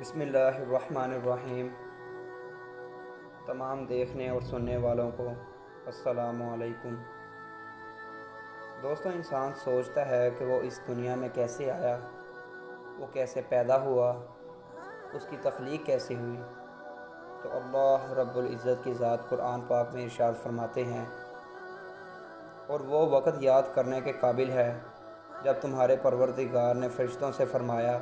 بسم اللہ الرحمن الرحیم۔ تمام دیکھنے اور سننے والوں کو السلام علیکم۔ دوستو، انسان سوچتا ہے کہ وہ اس دنیا میں کیسے آیا، وہ کیسے پیدا ہوا، اس کی تخلیق کیسے ہوئی۔ تو اللہ رب العزت کی ذات قرآن پاک میں ارشاد فرماتے ہیں، اور وہ وقت یاد کرنے کے قابل ہے جب تمہارے پروردگار نے فرشتوں سے فرمایا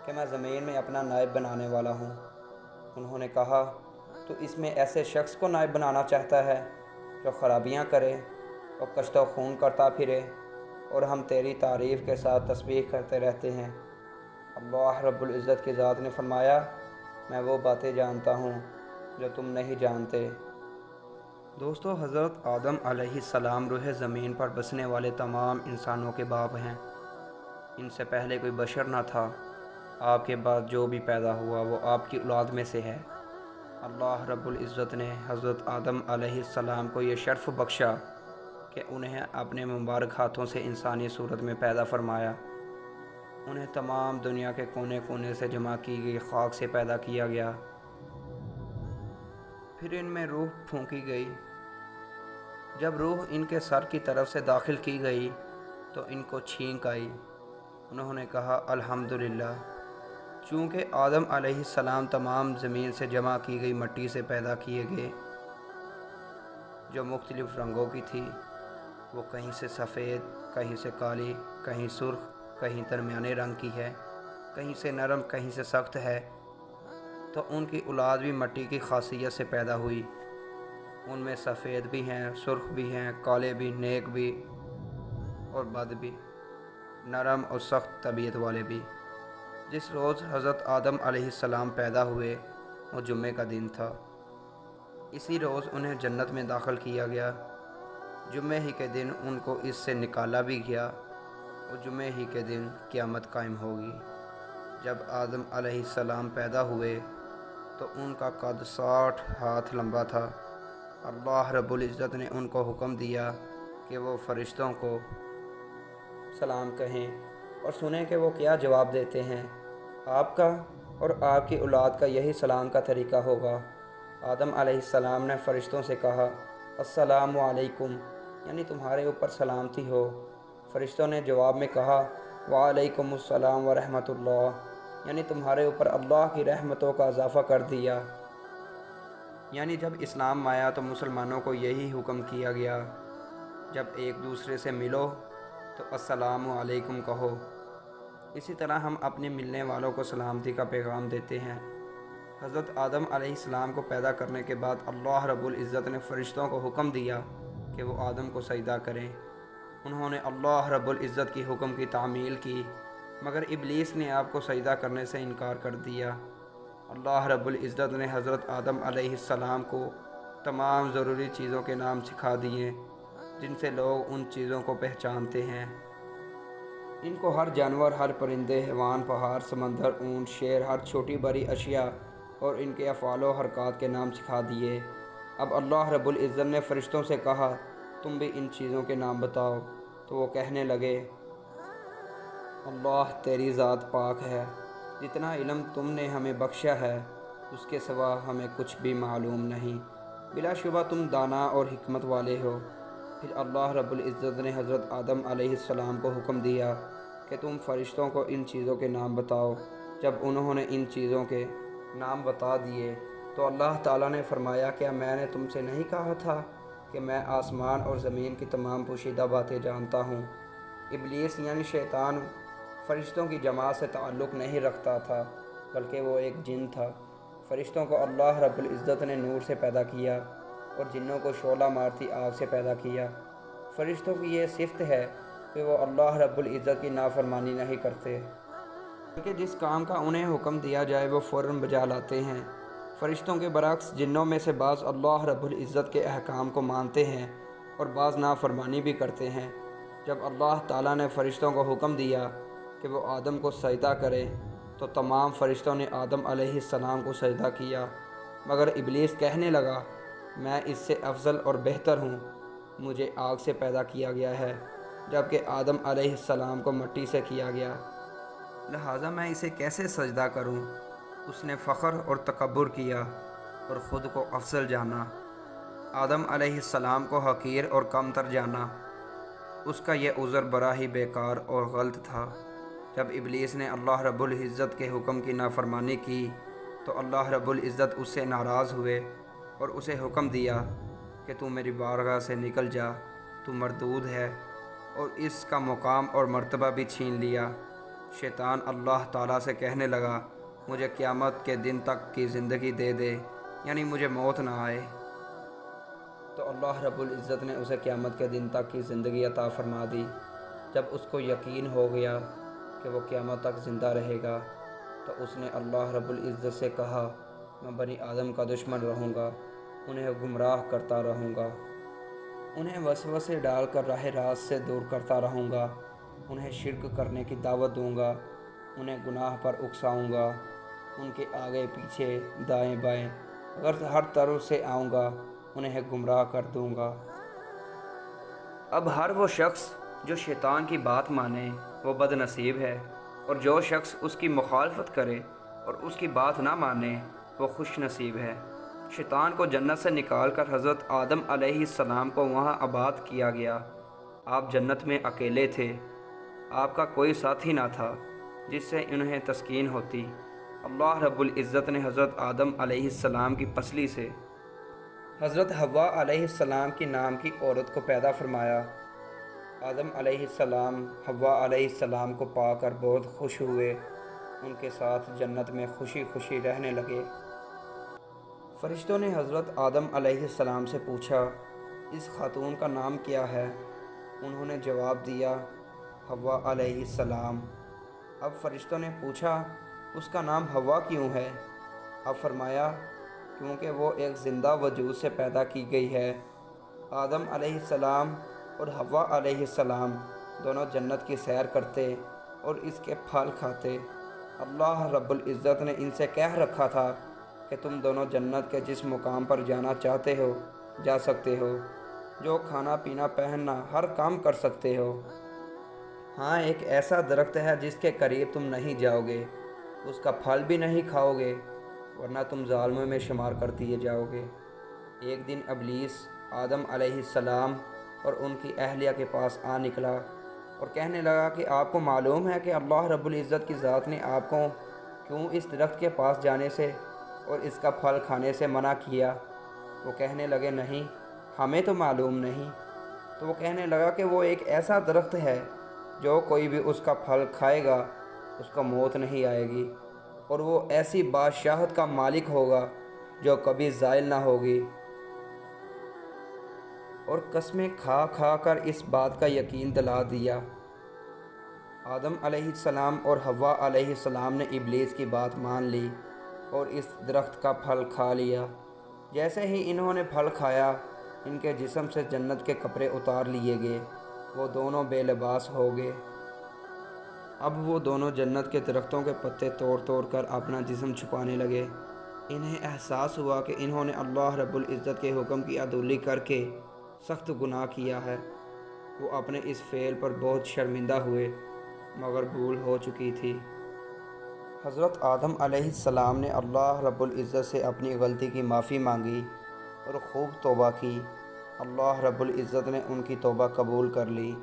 کہ میں زمین میں اپنا نائب بنانے والا ہوں۔ انہوں نے کہا، تو اس میں ایسے شخص کو نائب بنانا چاہتا ہے جو خرابیاں کرے اور کشت و خون کرتا پھرے، اور ہم تیری تعریف کے ساتھ تسبیح کرتے رہتے ہیں۔ اللہ رب العزت کی ذات نے فرمایا، میں وہ باتیں جانتا ہوں جو تم نہیں جانتے۔ دوستو، حضرت آدم علیہ السلام روح زمین پر بسنے والے تمام انسانوں کے باپ ہیں۔ ان سے پہلے کوئی بشر نہ تھا۔ آپ کے بعد جو بھی پیدا ہوا وہ آپ کی اولاد میں سے ہے۔ اللہ رب العزت نے حضرت آدم علیہ السلام کو یہ شرف بخشا کہ انہیں اپنے مبارک ہاتھوں سے انسانی صورت میں پیدا فرمایا۔ انہیں تمام دنیا کے کونے کونے سے جمع کی گئی خاک سے پیدا کیا گیا، پھر ان میں روح پھونکی گئی۔ جب روح ان کے سر کی طرف سے داخل کی گئی تو ان کو چھینک آئی۔ انہوں نے کہا، الحمدللہ۔ چونکہ آدم علیہ السلام تمام زمین سے جمع کی گئی مٹی سے پیدا کیے گئے جو مختلف رنگوں کی تھی، وہ کہیں سے سفید، کہیں سے کالی، کہیں سرخ، کہیں درمیانے رنگ کی ہے، کہیں سے نرم، کہیں سے سخت ہے، تو ان کی اولاد بھی مٹی کی خاصیت سے پیدا ہوئی۔ ان میں سفید بھی ہیں، سرخ بھی ہیں، کالے بھی، نیک بھی اور بد بھی، نرم اور سخت طبیعت والے بھی۔ جس روز حضرت آدم علیہ السلام پیدا ہوئے وہ جمعے کا دن تھا۔ اسی روز انہیں جنت میں داخل کیا گیا۔ جمعے ہی کے دن ان کو اس سے نکالا بھی گیا، اور جمعے ہی کے دن قیامت قائم ہوگی۔ جب آدم علیہ السلام پیدا ہوئے تو ان کا قد 60 ہاتھ لمبا تھا۔ اللہ رب العزت نے ان کو حکم دیا کہ وہ فرشتوں کو سلام کہیں اور سنیں کہ وہ کیا جواب دیتے ہیں۔ آپ کا اور آپ کی اولاد کا یہی سلام کا طریقہ ہوگا۔ آدم علیہ السلام نے فرشتوں سے کہا، السلام علیکم، یعنی تمہارے اوپر سلامتی ہو۔ فرشتوں نے جواب میں کہا، وعلیکم السلام ورحمۃ اللہ، یعنی تمہارے اوپر اللہ کی رحمتوں کا اضافہ کر دیا۔ یعنی جب اسلام آیا تو مسلمانوں کو یہی حکم کیا گیا، جب ایک دوسرے سے ملو تو السلام علیکم کہو۔ اسی طرح ہم اپنے ملنے والوں کو سلامتی کا پیغام دیتے ہیں۔ حضرت آدم علیہ السلام کو پیدا کرنے کے بعد اللہ رب العزت نے فرشتوں کو حکم دیا کہ وہ آدم کو سجدہ کریں۔ انہوں نے اللہ رب العزت کی حکم کی تعمیل کی، مگر ابلیس نے آپ کو سجدہ کرنے سے انکار کر دیا۔ اللہ رب العزت نے حضرت آدم علیہ السلام کو تمام ضروری چیزوں کے نام سکھا دیے جن سے لوگ ان چیزوں کو پہچانتے ہیں۔ ان کو ہر جانور، ہر پرندے، حیوان، پہاڑ، سمندر، اونٹ، شیر، ہر چھوٹی بڑی اشیاء اور ان کے افعال و حرکات کے نام سکھا دیے۔ اب اللہ رب العزت نے فرشتوں سے کہا، تم بھی ان چیزوں کے نام بتاؤ۔ تو وہ کہنے لگے، اللہ تیری ذات پاک ہے، جتنا علم تم نے ہمیں بخشا ہے اس کے سوا ہمیں کچھ بھی معلوم نہیں، بلا شبہ تم دانا اور حکمت والے ہو۔ پھر اللہ رب العزت نے حضرت آدم علیہ السلام کو حکم دیا کہ تم فرشتوں کو ان چیزوں کے نام بتاؤ۔ جب انہوں نے ان چیزوں کے نام بتا دیے تو اللہ تعالیٰ نے فرمایا، کیا میں نے تم سے نہیں کہا تھا کہ میں آسمان اور زمین کی تمام پوشیدہ باتیں جانتا ہوں؟ ابلیس یعنی شیطان فرشتوں کی جماعت سے تعلق نہیں رکھتا تھا، بلکہ وہ ایک جن تھا۔ فرشتوں کو اللہ رب العزت نے نور سے پیدا کیا اور جنوں کو شعلہ مارتی آگ سے پیدا کیا۔ فرشتوں کی یہ صفت ہے کہ وہ اللہ رب العزت کی نافرمانی نہیں کرتے، بلکہ جس کام کا انہیں حکم دیا جائے وہ فوراً بجا لاتے ہیں۔ فرشتوں کے برعکس جنوں میں سے بعض اللہ رب العزت کے احکام کو مانتے ہیں اور بعض نافرمانی بھی کرتے ہیں۔ جب اللہ تعالیٰ نے فرشتوں کو حکم دیا کہ وہ آدم کو سجدہ کرے تو تمام فرشتوں نے آدم علیہ السلام کو سجدہ کیا، مگر ابلیس کہنے لگا، میں اس سے افضل اور بہتر ہوں، مجھے آگ سے پیدا کیا گیا ہے جبکہ آدم علیہ السلام کو مٹی سے کیا گیا، لہٰذا میں اسے کیسے سجدہ کروں؟ اس نے فخر اور تکبر کیا اور خود کو افضل جانا، آدم علیہ السلام کو حقیر اور کم تر جانا۔ اس کا یہ عذر بڑا ہی بیکار اور غلط تھا۔ جب ابلیس نے اللہ رب العزت کے حکم کی نافرمانی کی تو اللہ رب العزت اس سے ناراض ہوئے اور اسے حکم دیا کہ تو میری بارگاہ سے نکل جا، تو مردود ہے، اور اس کا مقام اور مرتبہ بھی چھین لیا۔ شیطان اللہ تعالیٰ سے کہنے لگا، مجھے قیامت کے دن تک کی زندگی دے دے، یعنی مجھے موت نہ آئے۔ تو اللہ رب العزت نے اسے قیامت کے دن تک کی زندگی عطا فرما دی۔ جب اس کو یقین ہو گیا کہ وہ قیامت تک زندہ رہے گا تو اس نے اللہ رب العزت سے کہا، میں بنی آدم کا دشمن رہوں گا، انہیں گمراہ کرتا رہوں گا، انہیں وسوسے ڈال کر راہ راست سے دور کرتا رہوں گا، انہیں شرک کرنے کی دعوت دوں گا، انہیں گناہ پر اکساؤں گا، ان کے آگے پیچھے دائیں بائیں ہر طرف سے آؤں گا، انہیں گمراہ کر دوں گا۔ اب ہر وہ شخص جو شیطان کی بات مانے وہ بد نصیب ہے، اور جو شخص اس کی مخالفت کرے اور اس کی بات نہ مانے وہ خوش نصیب ہے۔ شیطان کو جنت سے نکال کر حضرت آدم علیہ السلام کو وہاں آباد کیا گیا۔ آپ جنت میں اکیلے تھے، آپ کا کوئی ساتھی نہ تھا جس سے انہیں تسکین ہوتی۔ اللہ رب العزت نے حضرت آدم علیہ السلام کی پسلی سے حضرت حوا علیہ السلام کی نام کی عورت کو پیدا فرمایا۔ آدم علیہ السلام حوا علیہ السلام کو پا کر بہت خوش ہوئے، ان کے ساتھ جنت میں خوشی خوشی رہنے لگے۔ فرشتوں نے حضرت آدم علیہ السلام سے پوچھا، اس خاتون کا نام کیا ہے؟ انہوں نے جواب دیا، حوا علیہ السلام۔ اب فرشتوں نے پوچھا، اس کا نام حوا کیوں ہے؟ اب فرمایا، کیونکہ وہ ایک زندہ وجود سے پیدا کی گئی ہے۔ آدم علیہ السلام اور حوا علیہ السلام دونوں جنت کی سیر کرتے اور اس کے پھل کھاتے۔ اللہ رب العزت نے ان سے کہہ رکھا تھا کہ تم دونوں جنت کے جس مقام پر جانا چاہتے ہو جا سکتے ہو، جو کھانا پینا پہننا ہر کام کر سکتے ہو۔ ہاں، ایک ایسا درخت ہے جس کے قریب تم نہیں جاؤ گے، اس کا پھل بھی نہیں کھاؤ گے، ورنہ تم ظالموں میں شمار کر دیے جاؤ گے۔ ایک دن ابلیس آدم علیہ السلام اور ان کی اہلیہ کے پاس آ نکلا اور کہنے لگا کہ آپ کو معلوم ہے کہ اللہ رب العزت کی ذات نے آپ کو کیوں اس درخت کے پاس جانے سے اور اس کا پھل کھانے سے منع کیا؟ وہ کہنے لگے، نہیں، ہمیں تو معلوم نہیں۔ تو وہ کہنے لگا کہ وہ ایک ایسا درخت ہے جو کوئی بھی اس کا پھل کھائے گا اس کو موت نہیں آئے گی، اور وہ ایسی بادشاہت کا مالک ہوگا جو کبھی زائل نہ ہوگی۔ اور قسمیں کھا کھا کر اس بات کا یقین دلا دیا۔ آدم علیہ السلام اور حوا علیہ السلام نے ابلیس کی بات مان لی اور اس درخت کا پھل کھا لیا۔ جیسے ہی انہوں نے پھل کھایا، ان کے جسم سے جنت کے کپڑے اتار لیے گئے، وہ دونوں بے لباس ہو گئے۔ اب وہ دونوں جنت کے درختوں کے پتے توڑ توڑ کر اپنا جسم چھپانے لگے۔ انہیں احساس ہوا کہ انہوں نے اللہ رب العزت کے حکم کی عدولی کر کے سخت گناہ کیا ہے۔ وہ اپنے اس فعل پر بہت شرمندہ ہوئے، مگر بھول ہو چکی تھی۔ حضرت آدم علیہ السلام نے اللہ رب العزت سے اپنی غلطی کی معافی مانگی اور خوب توبہ کی۔ اللہ رب العزت نے ان کی توبہ قبول کر لی،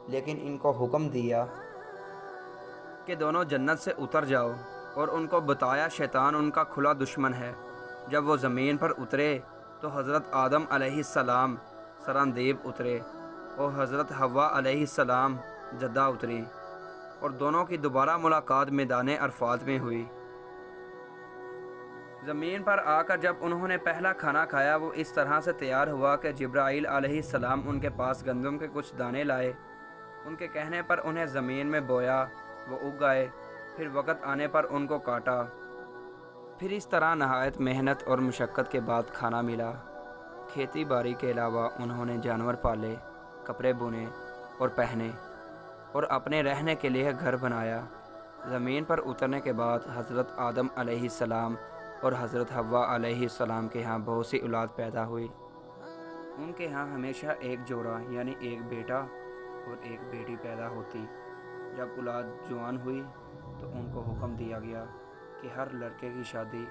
لیکن ان کو حکم دیا کہ دونوں جنت سے اتر جاؤ، اور ان کو بتایا شیطان ان کا کھلا دشمن ہے۔ جب وہ زمین پر اترے تو حضرت آدم علیہ السلام سراندیب اترے اور حضرت حوا علیہ السلام جدہ اتری، اور دونوں کی دوبارہ ملاقات میدان عرفات میں ہوئی۔ زمین پر آ کر جب انہوں نے پہلا کھانا کھایا، وہ اس طرح سے تیار ہوا کہ جبرائیل علیہ السلام ان کے پاس گندم کے کچھ دانے لائے۔ ان کے کہنے پر انہیں زمین میں بویا، وہ اگ گئے، پھر وقت آنے پر ان کو کاٹا۔ پھر اس طرح نہایت محنت اور مشقت کے بعد کھانا ملا۔ کھیتی باڑی کے علاوہ انہوں نے جانور پالے، کپڑے بنے اور پہنے، اور اپنے رہنے کے لیے گھر بنایا۔ زمین پر اترنے کے بعد حضرت آدم علیہ السلام اور حضرت حوا علیہ السلام کے ہاں بہت سی اولاد پیدا ہوئی۔ ان کے ہاں ہمیشہ ایک جوڑا یعنی ایک بیٹا اور ایک بیٹی پیدا ہوتی۔ جب اولاد جوان ہوئی تو ان کو حکم دیا گیا کہ ہر لڑکے کی شادی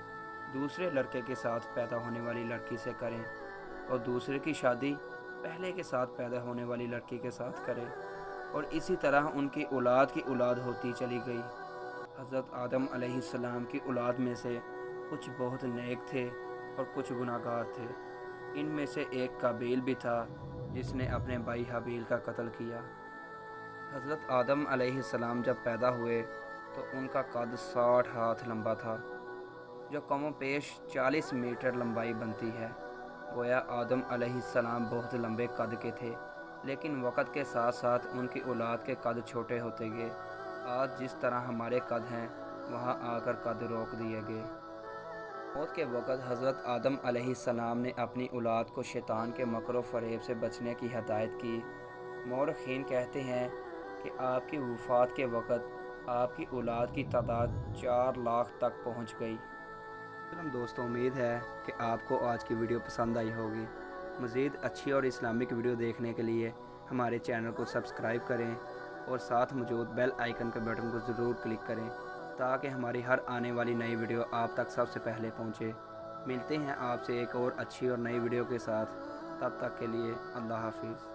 دوسرے لڑکے کے ساتھ پیدا ہونے والی لڑکی سے کریں اور دوسرے کی شادی پہلے کے ساتھ پیدا ہونے والی لڑکی کے ساتھ کریں، اور اسی طرح ان کی اولاد ہوتی چلی گئی۔ حضرت آدم علیہ السلام کی اولاد میں سے کچھ بہت نیک تھے اور کچھ گناہگار تھے۔ ان میں سے ایک قابیل بھی تھا جس نے اپنے بھائی حابیل کا قتل کیا۔ حضرت آدم علیہ السلام جب پیدا ہوئے تو ان کا قد 60 ہاتھ لمبا تھا، جو کم و بیش 40 میٹر لمبائی بنتی ہے۔ گویا آدم علیہ السلام بہت لمبے قد کے تھے، لیکن وقت کے ساتھ ساتھ ان کی اولاد کے قد چھوٹے ہوتے گئے۔ آج جس طرح ہمارے قد ہیں وہاں آ کر قد روک دیے گئے۔ موت کے وقت حضرت آدم علیہ السلام نے اپنی اولاد کو شیطان کے مکر و فریب سے بچنے کی ہدایت کی۔ مورخین کہتے ہیں کہ آپ کی وفات کے وقت آپ کی اولاد کی تعداد 4 لاکھ تک پہنچ گئی۔ دوستوں، امید ہے کہ آپ کو آج کی ویڈیو پسند آئی ہوگی۔ مزید اچھی اور اسلامک ویڈیو دیکھنے کے لیے ہمارے چینل کو سبسکرائب کریں اور ساتھ موجود بیل آئیکن کے بٹن کو ضرور کلک کریں تاکہ ہماری ہر آنے والی نئی ویڈیو آپ تک سب سے پہلے پہنچے۔ ملتے ہیں آپ سے ایک اور اچھی اور نئی ویڈیو کے ساتھ، تب تک کے لیے اللہ حافظ۔